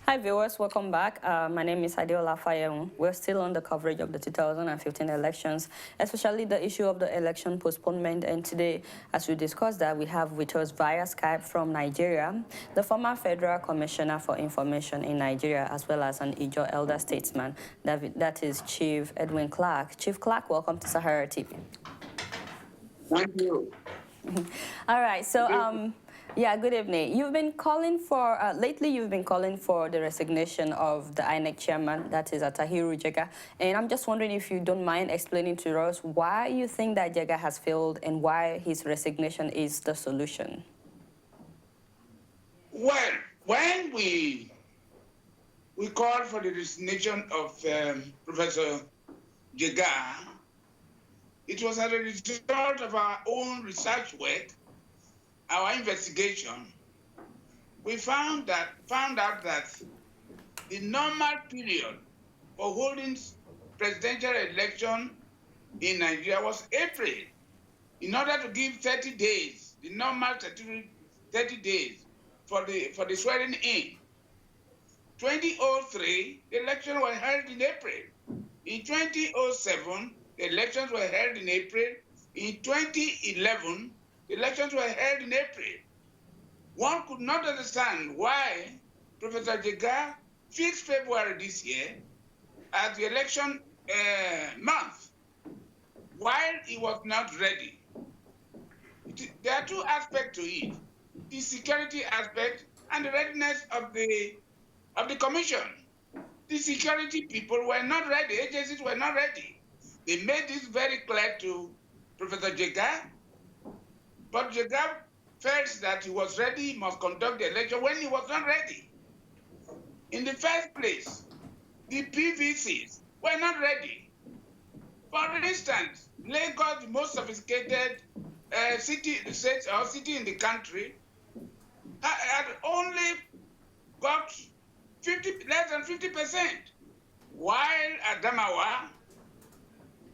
Hi viewers, welcome back. My name is Adeola Fayem. We're still on the coverage of the 2015 elections, especially the issue of the election postponement. And today, as we discuss that, we have with us via Skype from Nigeria, the former Federal Commissioner for Information in Nigeria, as well as an Ijaw elder statesman, that is Chief Edwin Clark. Chief Clark, welcome to SaharaTV. Thank you. All right, so yeah, good evening. You've been calling for, lately you've been calling for the resignation of the INEC chairman, that is Tahiru Jega. And I'm just wondering if you don't mind explaining to us why you think that Jega has failed and why his resignation is the solution. Well, when we called for the resignation of Professor Jega, it was as a result of our own research work, our investigation. We found out that the normal period for holding presidential election in Nigeria was April. In order to give 30 days, the normal 30 days for the swearing in. 2003, the elections were held in April. In 2007, the elections were held in April. In 2011, the elections were held in April. One could not understand why Professor Jega fixed February this year as the election month, while he was not ready. There are two aspects to it: the security aspect and the readiness of the commission. The security people were not ready, agencies were not ready. They made this very clear to Professor Jega, but Jega felt that he was ready, he must conduct the election when he was not ready. In the first place, the PVCs were not ready. For instance, Lagos, the most sophisticated city in the country, had only got less than 50%, while Adamawa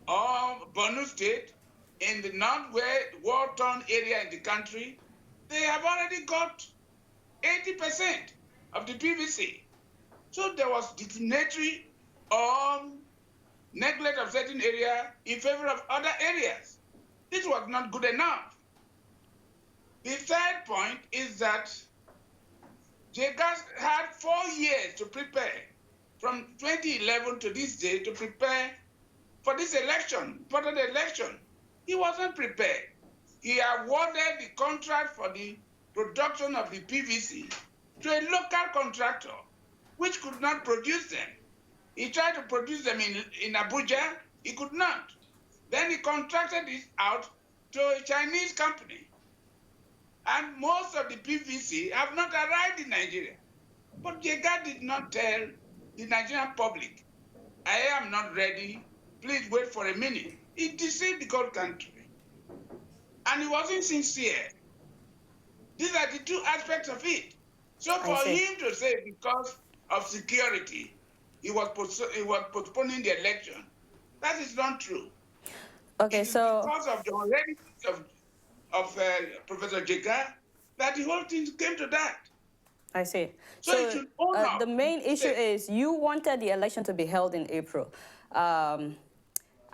or Borno State, in the northwest war-torn area in the country, they have already got 80% of the PVC. So there was discriminatory or neglect of certain area in favor of other areas. This was not good enough. The third point is that Jega had 4 years to prepare, from 2011 to this day, to prepare for this election, for the election. He wasn't prepared. He awarded the contract for the production of the PVC to a local contractor, which could not produce them. He tried to produce them in Abuja, he could not. Then he contracted it out to a Chinese company. And most of the PVC have not arrived in Nigeria. But Jega did not tell the Nigerian public, I am not ready, please wait for a minute. He deceived the whole country. And he wasn't sincere. These are the two aspects of it. So for him to say because of security, he was postponing the election, that is not true. Okay, it so because of the readiness of Professor Jega that the whole thing came to that. I see. So the main issue is you wanted the election to be held in April.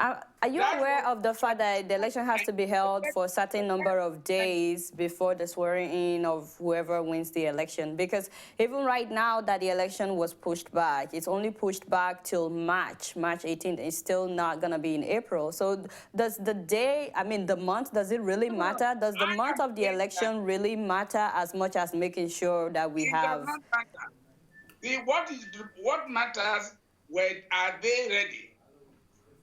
Are you aware of the fact that the election has to be held for a certain number of days before the swearing in of whoever wins the election? Because even right now that the election was pushed back, it's only pushed back till March 18th. It's still not going to be in April. So does the day, I mean the month, does it really matter? Does the month of the election really matter as much as making sure that we have... It does not matter. What matters, are they ready?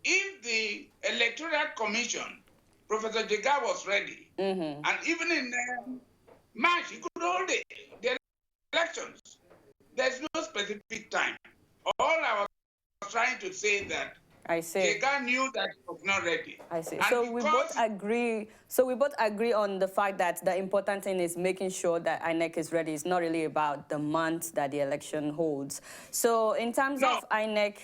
If the Electoral Commission, Professor Jega was ready, and even in March, he could hold the elections. There's no specific time. All I was trying to say that Jega knew that he was not ready. I see. So we both agree. So we both agree on the fact that the important thing is making sure that INEC is ready. It's not really about the month that the election holds. So in terms of INEC...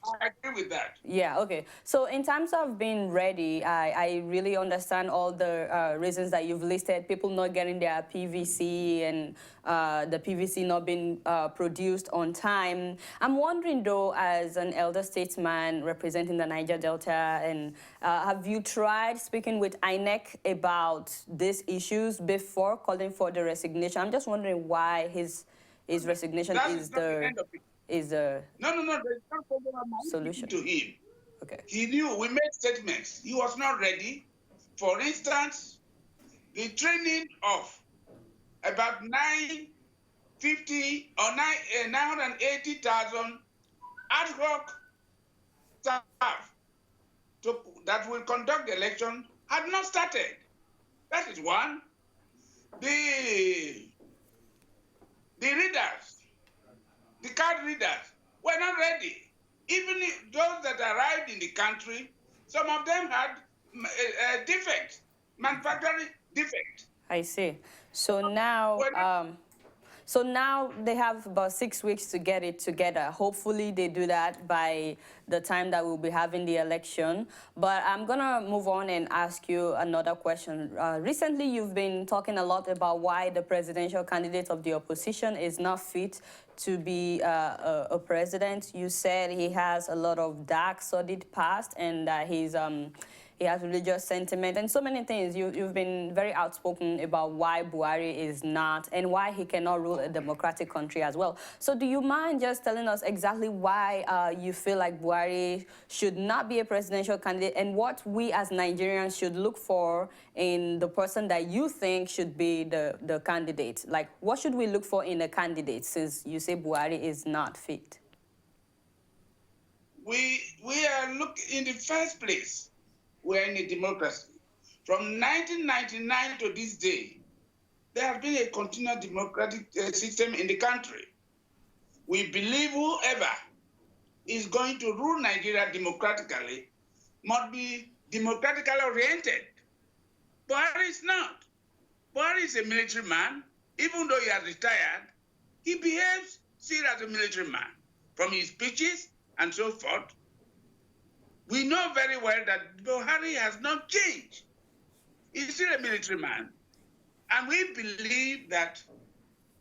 I agree with that. Yeah, okay. So in terms of being ready, I really understand all the reasons that you've listed, people not getting their PVC and the PVC not being produced on time. I'm wondering though, as an elder statesman representing the Niger Delta, and have you tried speaking with INEC about these issues before calling for the resignation? I'm just wondering why his resignation That is not the end of it. is the No. There's no problem. I'm solution. to him. Okay. He knew we made statements. He was not ready. For instance, the training of about 950 or 980,000 ad hoc staff that will conduct the election had not started. That is one. The readers, the card readers, were not ready. Even those that arrived in the country, some of them had defects, manufacturing defects. I see. So now, they have about 6 weeks to get it together. Hopefully, they do that by the time that we'll be having the election. But I'm gonna move on and ask you another question. Recently, you've been talking a lot about why the presidential candidate of the opposition is not fit to be a president. You said he has a lot of dark, sordid past, and that he has religious sentiment and so many things. You've been very outspoken about why Buhari is not and why he cannot rule a democratic country as well. So do you mind just telling us exactly why you feel like Buhari should not be a presidential candidate and what we as Nigerians should look for in the person that you think should be the candidate? Like, what should we look for in a candidate since you say Buhari is not fit? We are looking, in the first place, we're in a democracy. From 1999 to this day, there has been a continuous democratic system in the country. We believe whoever is going to rule Nigeria democratically must be democratically oriented. Buhari is not. Buhari is a military man. Even though he has retired, he behaves still as a military man. From his speeches and so forth, we know very well that Buhari has not changed. He's still a military man. And we believe that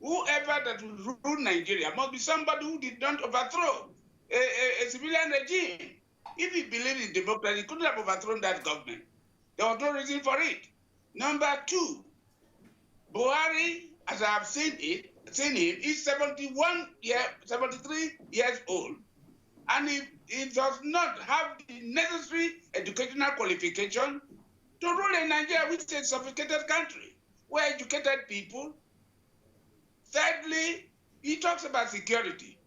whoever that will rule Nigeria must be somebody who did not overthrow a civilian regime. If he believed in democracy, he couldn't have overthrown that government. There was no reason for it. Number two, Buhari, as I have seen him, is 73 years old. And he does not have the necessary educational qualification to rule in Nigeria, which is a sophisticated country. We're educated people. Thirdly, he talks about security.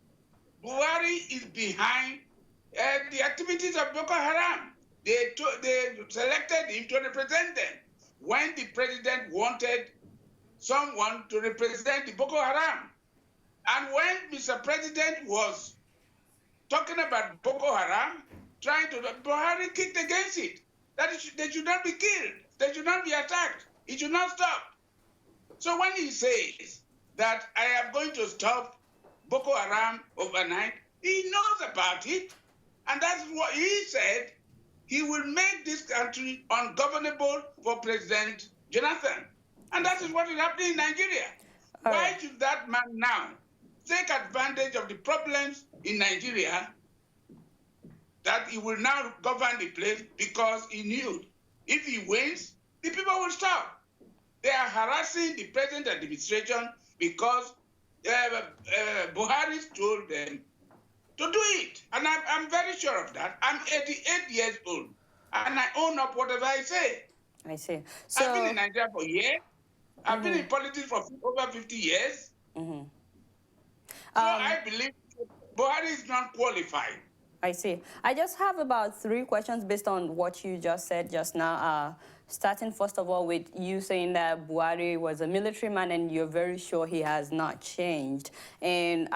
Buhari is behind the activities of Boko Haram. They selected him to represent them when the president wanted someone to represent the Boko Haram. And when Mr. President was talking about Boko Haram, Buhari kicked against it. That they should not be killed. They should not be attacked. It should not stop. So when he says that I am going to stop Boko Haram overnight, he knows about it. And that's what he said. He will make this country ungovernable for President Jonathan. And that is what is happening in Nigeria. Why should that man now take advantage of the problems in Nigeria that he will now govern the place because he knew if he wins, the people will stop. They are harassing the present administration because Buhari told them to do it. And I'm very sure of that. I'm 88 years old, and I own up whatever I say. I see. I've been in Nigeria for years. I've been in politics for over 50 years. So I believe Buhari is not qualified. I see. I just have about 3 questions based on what you just said just now. Starting first of all with you saying that Buhari was a military man and you're very sure he has not changed. And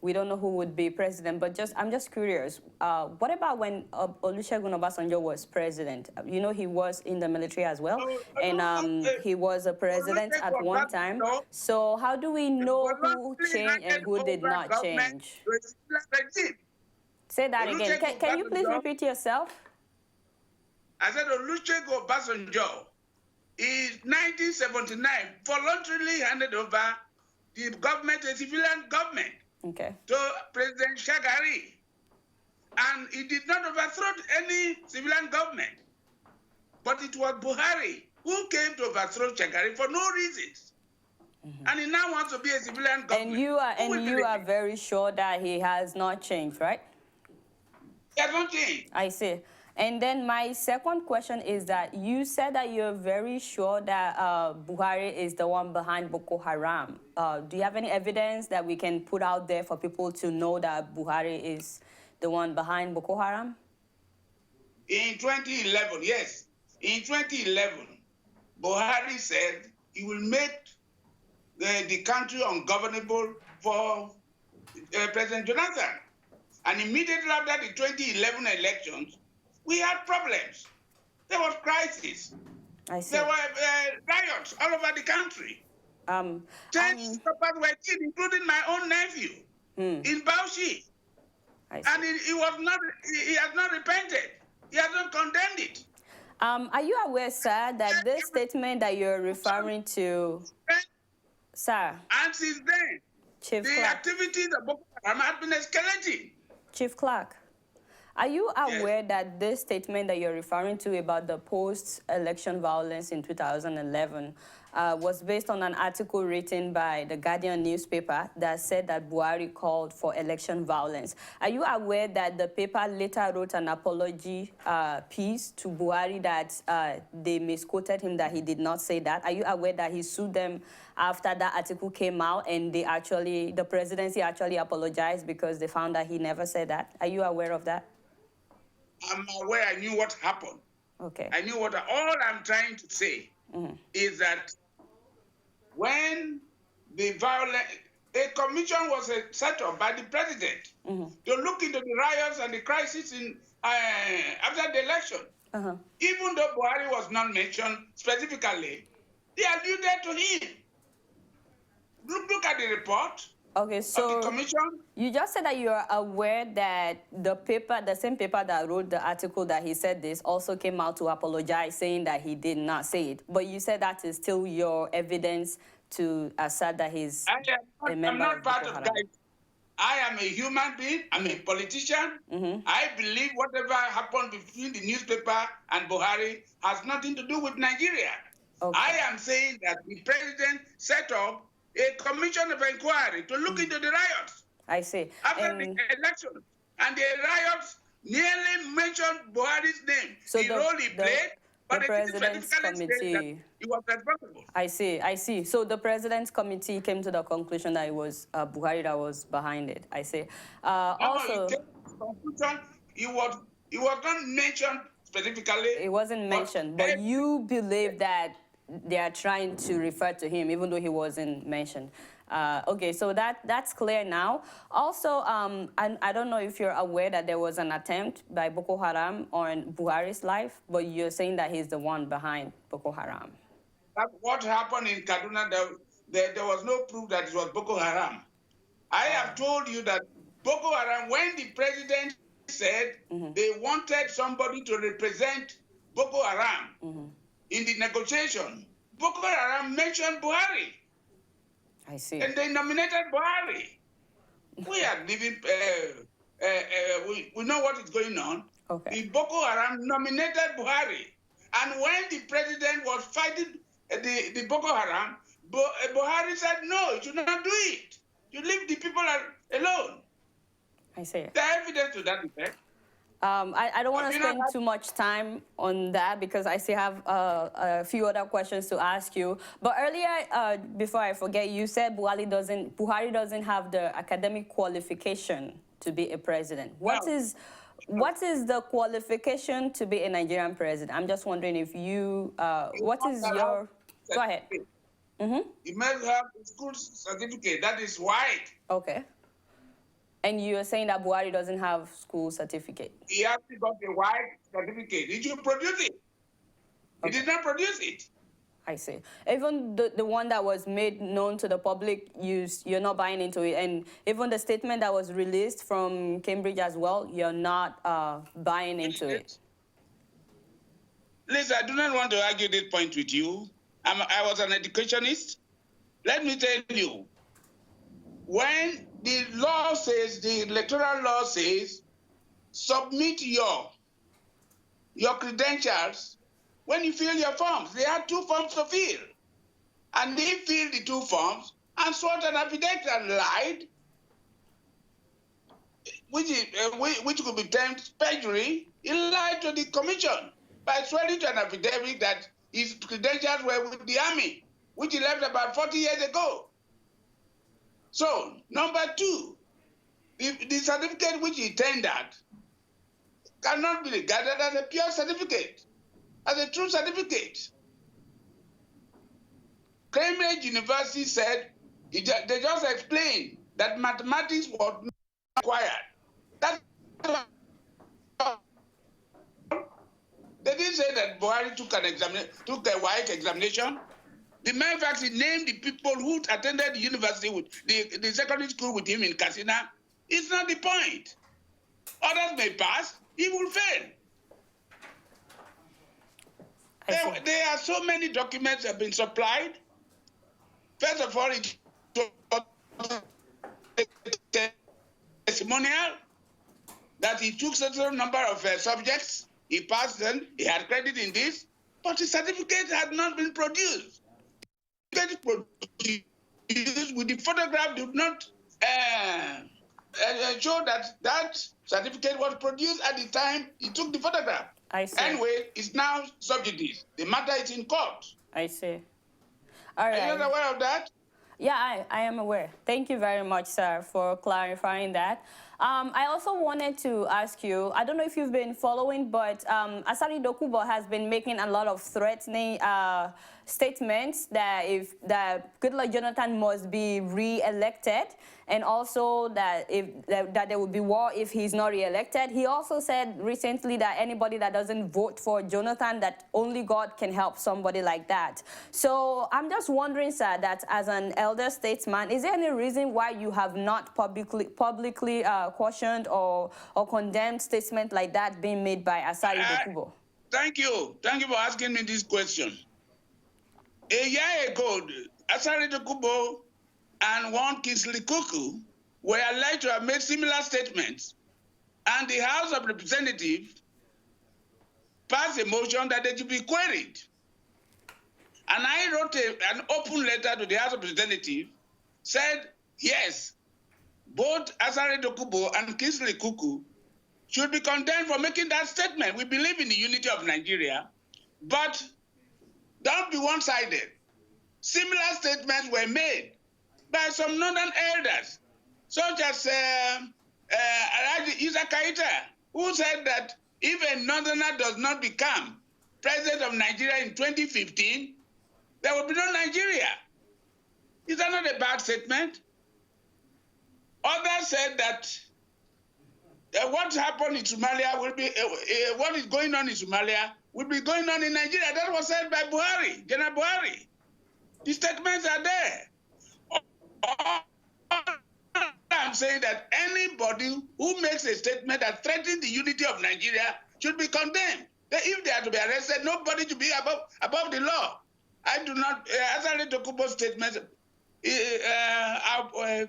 we don't know who would be president, but I'm just curious. What about when Olusegun Obasanjo was president? You know, he was in the military as well, and he was a president at one time. So how do we know who changed and who did not change? Say that again. Olusegun Can you please Obasanjo, repeat yourself? I said Olusegun Obasanjo in 1979 voluntarily handed over the government, a civilian government, Okay. to President Shagari. And he did not overthrow any civilian government. But it was Buhari who came to overthrow Shagari for no reasons. And he now wants to be a civilian government. And you are very sure that he has not changed, right? He has not changed. I see. And then my second question is that you said that you're very sure that Buhari is the one behind Boko Haram. Do you have any evidence that we can put out there for people to know that Buhari is the one behind Boko Haram? In 2011, yes. In 2011, Buhari said he will make the country ungovernable for President Jonathan. And immediately after the 2011 elections, we had problems. There was crisis. I see. There were riots all over the country. 10 stoppers were killed, including my own nephew in Bauchi. And he has not repented. He has not condemned it. Are you aware, sir, that this statement that you're referring to, sir? And since then, Chief the Clark. activities of Boko Haram have been escalating. Chief Clark, are you aware that this statement that you're referring to about the post-election violence in 2011 was based on an article written by the Guardian newspaper that said that Buhari called for election violence? Are you aware that the paper later wrote an apology piece to Buhari that they misquoted him, that he did not say that? Are you aware that he sued them after that article came out and the presidency actually apologized because they found that he never said that? Are you aware of that? I'm aware. I knew what happened. Okay. I knew all I'm trying to say is that when the a commission was set up by the president to look into the riots and the crisis after the election. Even though Buhari was not mentioned specifically, they alluded to him. Look at the report. Okay, so of the commission. You just said that you are aware that the same paper that wrote the article that he said this also came out to apologize, saying that he did not say it. But you said that is still your evidence to assert that he's a member I'm not of part Boko of Haram. that. I am a human being. I'm a politician. I believe whatever happened between the newspaper and Buhari has nothing to do with Nigeria. Okay. I am saying that the president set up a commission of inquiry to look into the riots. I see. After the election. And the riots nearly mentioned Buhari's name. So the role he played, but the President's Committee. He was responsible. I see. So the President's Committee came to the conclusion that it was Buhari that was behind it. I see. Also, it came to the conclusion he was not mentioned specifically. It wasn't mentioned, but you believe that they are trying to refer to him, even though he wasn't mentioned. Okay, so that's clear now. Also, I don't know if you're aware that there was an attempt by Boko Haram on Buhari's life, but you're saying that he's the one behind Boko Haram. What happened in Kaduna, there was no proof that it was Boko Haram. I have told you that Boko Haram, when the president said they wanted somebody to represent Boko Haram, in the negotiation, Boko Haram mentioned Buhari. I see. And they nominated Buhari. We are living, we know what is going on. Okay. The Boko Haram nominated Buhari. And when the president was fighting the Boko Haram, Buhari said, no, you should not do it. You leave the people alone. I see. There is evidence to that effect. I don't want to spend too much time on that because I still have a few other questions to ask you. But earlier, before I forget, you said Buhari doesn't have the academic qualification to be a president. What is the qualification to be a Nigerian president? I'm just wondering if you, what is your, go ahead. You must have a school certificate that is white. Okay. And you're saying that Buhari doesn't have school certificate? He actually got a white certificate. Did you produce it? He did not produce it. I see. Even the one that was made known to the public, you're not buying into it. And even the statement that was released from Cambridge as well, you're not buying into it. Listen, I do not want to argue this point with you. I was an educationist. Let me tell you, when the law says, the electoral law says, submit your credentials when you fill your forms. There are 2 forms to fill. And they filled the 2 forms and swore an affidavit and lied, which could be termed perjury. He lied to the commission by swearing to an affidavit that his credentials were with the army, which he left about 40 years ago. So, number 2, the certificate which he tendered cannot be regarded as a pure certificate, as a true certificate. Cambridge University said, they just explained that mathematics was not required. That's they didn't say that Buhari took a WAEC examination. The main fact, he named the people who attended the university with the secondary school with him in Katsina. It's not the point. Others may pass, he will fail. There are so many documents that have been supplied. First of all, it was testimonial that he took certain number of subjects, he passed them, he had credit in this, but his certificate had not been produced. Produced with the photograph did not show that certificate was produced at the time he took the photograph. I see. Anyway, it's now subject. The matter is in court. I see. All right. Are you not aware of that? Yeah, I am aware. Thank you very much, sir, for clarifying that. I also wanted to ask you, I don't know if you've been following, but Asari Dokubo has been making a lot of threatening statements that Goodluck Jonathan must be re-elected, and also that that there will be war if he's not re-elected. He also said recently that anybody that doesn't vote for Jonathan, that only God can help somebody like that. So I'm just wondering, sir, that as an elder statesman, is there any reason why you have not publicly cautioned or condemned statements like that being made by Asari Dokubo? Thank you. Thank you for asking me this question. A year ago, Asari Dokubo and one Kingsley Kuku were alleged to have made similar statements, and the House of Representatives passed a motion that they should be queried. And I wrote an open letter to the House of Representatives, said, yes, both Asari Dokubo and Kingsley Kuku should be condemned for making that statement. We believe in the unity of Nigeria, but don't be one-sided. Similar statements were made by some northern elders, such as Isa Kaita, who said that if a northerner does not become president of Nigeria in 2015, there will be no Nigeria. Is that not a bad statement? Others said that what happened in Somalia will be, what is going on in Somalia will be going on in Nigeria. That was said by Buhari, General Buhari. The statements are there. I'm saying that anybody who makes a statement that threatens the unity of Nigeria should be condemned. If they are to be arrested, nobody should be above the law. I do not, Asari Dokubo's statements are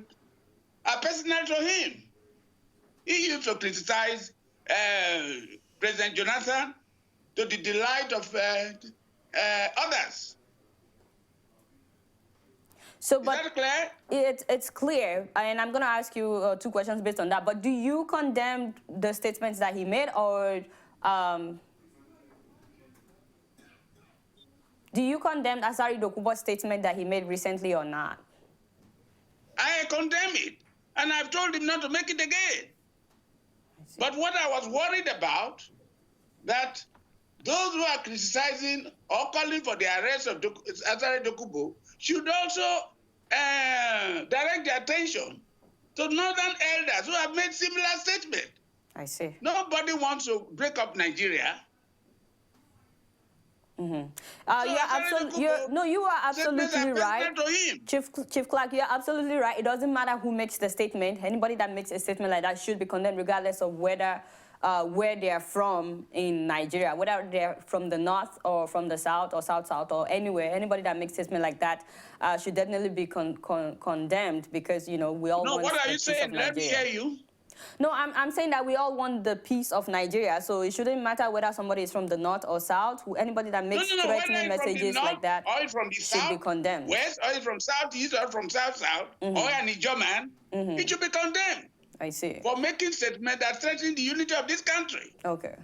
personal to him. He used to criticize President Jonathan to the delight of others. So, but is that clear? It's clear, and I'm going to ask you 2 questions based on that. But do you condemn the statements that he made, or do you condemn Asari Dokubo's statement that he made recently or not? I condemn it, and I've told him not to make it again. But what I was worried about, that those who are criticizing or calling for the arrest of Asari Dokubo should also direct their attention to northern elders who have made similar statements. I see. Nobody wants to break up Nigeria. You are absolutely right. To him. Chief Clark, you're absolutely right. It doesn't matter who makes the statement. Anybody that makes a statement like that should be condemned, regardless of whether where they are from in Nigeria, whether they're from the north or from the south or south or anywhere. Anybody that makes a statement like that should definitely be condemned, because, you know, we all want what are the you peace saying? of Let me Nigeria. hear you. No, I'm saying that we all want the peace of Nigeria, so it shouldn't matter whether somebody is from the north or south. Anybody that makes threatening messages like that should be condemned. West, or from southeast, or from south, or an German, it should be condemned. I see. For making statements that threaten the unity of this country. Okay.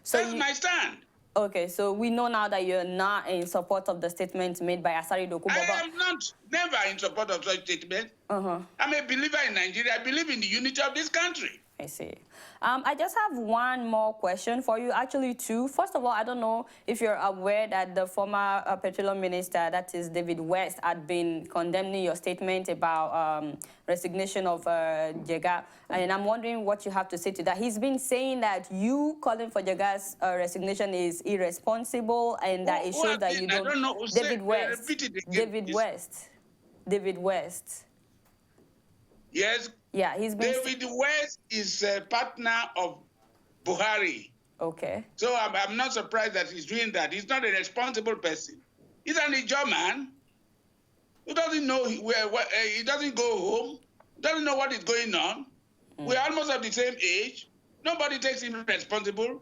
So that's my stand. Okay, so we know now that you're not in support of the statements made by Asari Dokubo. I am never in support of such statements. I'm a believer in Nigeria. I believe in the unity of this country. I see. I just have one more question for you, actually two. First of all, I don't know if you're aware that the former petroleum minister, that is David West, had been condemning your statement about resignation of Jega. And I'm wondering what you have to say to that. He's been saying that you calling for Jega's resignation is irresponsible, and that it shows that you don't... I don't know. David West. David West. Yes. Yeah, he's been... David West is a partner of Buhari. Okay. So I'm not surprised that he's doing that. He's not a responsible person. He's an German who doesn't know he doesn't go home, doesn't know what is going on. We're almost of the same age. Nobody takes him responsible.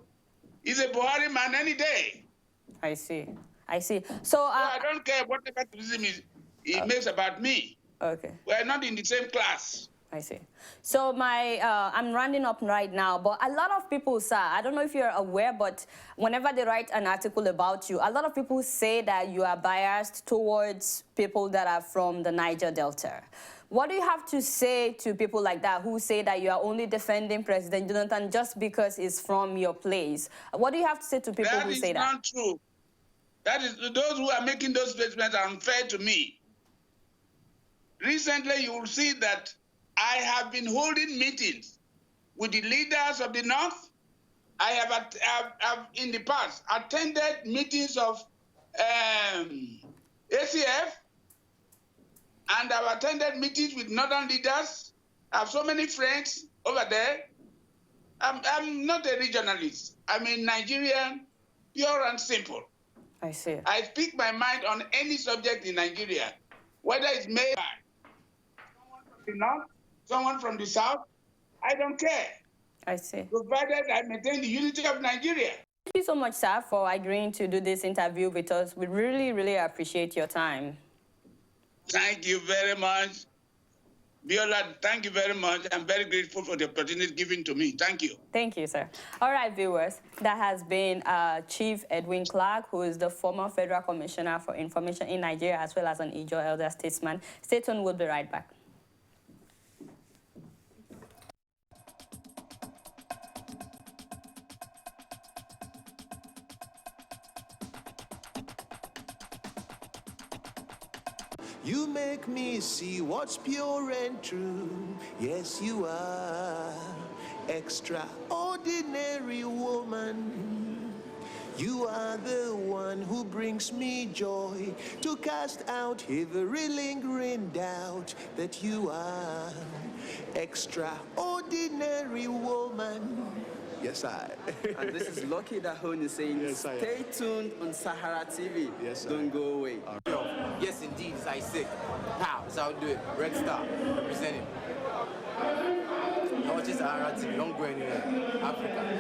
He's a Buhari man any day. I see. I see. So I don't care what the criticism he makes about me. Okay. We're not in the same class. I see. So I'm rounding up right now, but a lot of people, sir, I don't know if you're aware, but whenever they write an article about you, a lot of people say that you are biased towards people that are from the Niger Delta. What do you have to say to people like that who say that you are only defending President Jonathan just because he's from your place? What do you have to say to people who say that? That is not true. That is, those who are making those statements are unfair to me. Recently, you will see that I have been holding meetings with the leaders of the North. I have in the past attended meetings of ACF, and I've attended meetings with Northern leaders. I have so many friends over there. I'm not a regionalist. I'm a Nigerian, pure and simple. I see. I speak my mind on any subject in Nigeria, whether it's made by someone from the North, someone from the South, I don't care. I see. Provided I maintain the unity of Nigeria. Thank you so much, sir, for agreeing to do this interview with us. We really, really appreciate your time. Thank you very much. Biola, thank you very much. I'm very grateful for the opportunity given to me. Thank you. Thank you, sir. All right, viewers, that has been Chief Edwin Clark, who is the former Federal Commissioner for Information in Nigeria, as well as an Ijaw elder statesman. Stay tuned, we'll be right back. You make me see what's pure and true. Yes, you are extraordinary woman. You are the one who brings me joy, to cast out every lingering doubt that you are extraordinary woman. Yes, I. And this is Lucky Dahoni saying, yes, stay tuned on SaharaTV. Yes, don't go away. Yes, indeed, it's Isaac. How? That's how we do it. Red Star, representing. Now watch SaharaTV. Don't go anywhere. Africa.